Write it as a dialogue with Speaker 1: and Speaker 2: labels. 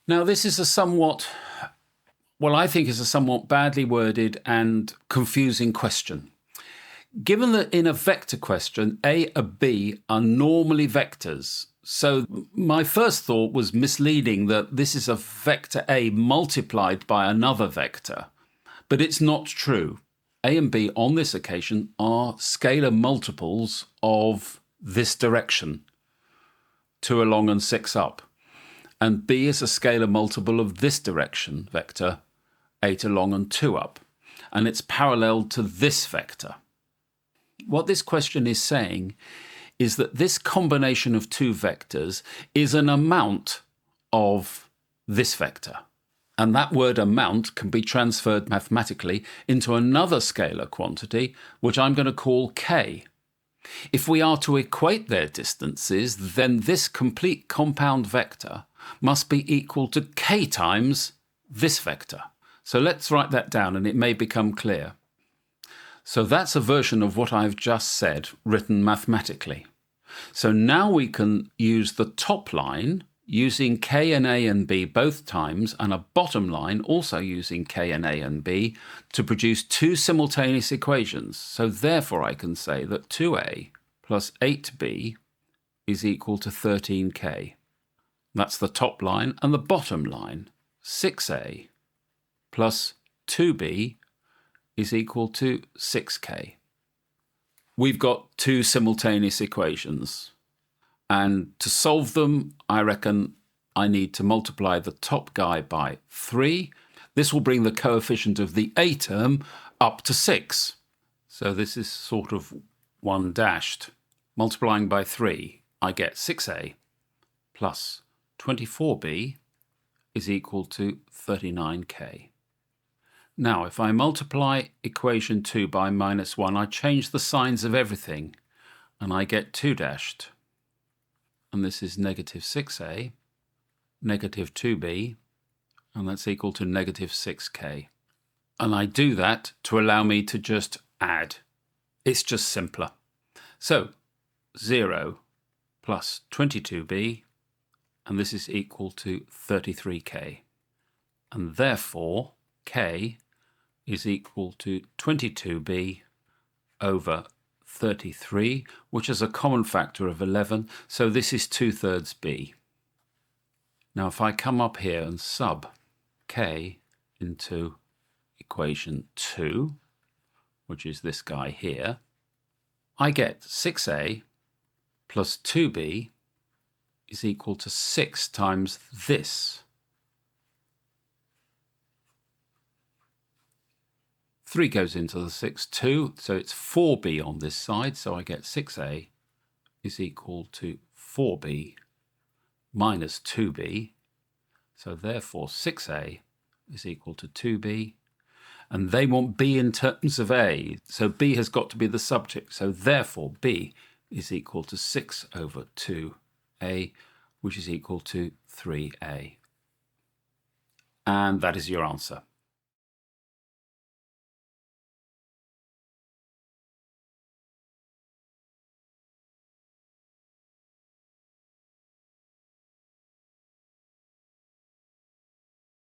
Speaker 1: Now, this is I think is a somewhat badly worded and confusing question. Given that in a vector question, A and B are normally vectors, so my first thought was misleading that this is a vector A multiplied by another vector, but it's not true. A and B on this occasion are scalar multiples of this direction, 2 along and 6 up. And B is a scalar multiple of this direction vector, 8 along and 2 up. And it's parallel to this vector. What this question is saying is that this combination of two vectors is an amount of this vector. And that word amount can be transferred mathematically into another scalar quantity, which I'm going to call k. If we are to equate their distances, then this complete compound vector must be equal to k times this vector. So let's write that down and it may become clear. So that's a version of what I've just said, written mathematically. So now we can use the top line using k and a and b both times, and a bottom line also using k and a and b to produce two simultaneous equations. So therefore I can say that 2a plus 8b is equal to 13k. That's the top line, and the bottom line, 6a plus 2b is equal to 6k. We've got two simultaneous equations. And to solve them, I reckon I need to multiply the top guy by 3. This will bring the coefficient of the a term up to 6. So this is sort of 1 dashed. Multiplying by 3, I get 6a plus 24b is equal to 39k. Now, if I multiply equation 2 by -1, I change the signs of everything, and I get 2 dashed. And this is negative 6a, negative 2b, and that's equal to negative 6k. And I do that to allow me to just add. It's just simpler. So 0 plus 22b, and this is equal to 33k. And therefore, k is equal to 22b over 33, which is a common factor of 11, so this is 2/3 b. Now if I come up here and sub k into equation 2, which is this guy here, I get 6a plus 2b is equal to 6 times this. 3 goes into the 6, 2, so it's 4b on this side, so I get 6a is equal to 4b minus 2b, so therefore 6a is equal to 2b, and they want b in terms of a, so b has got to be the subject, so therefore b is equal to 6 over 2a, which is equal to 3a. And that is your answer.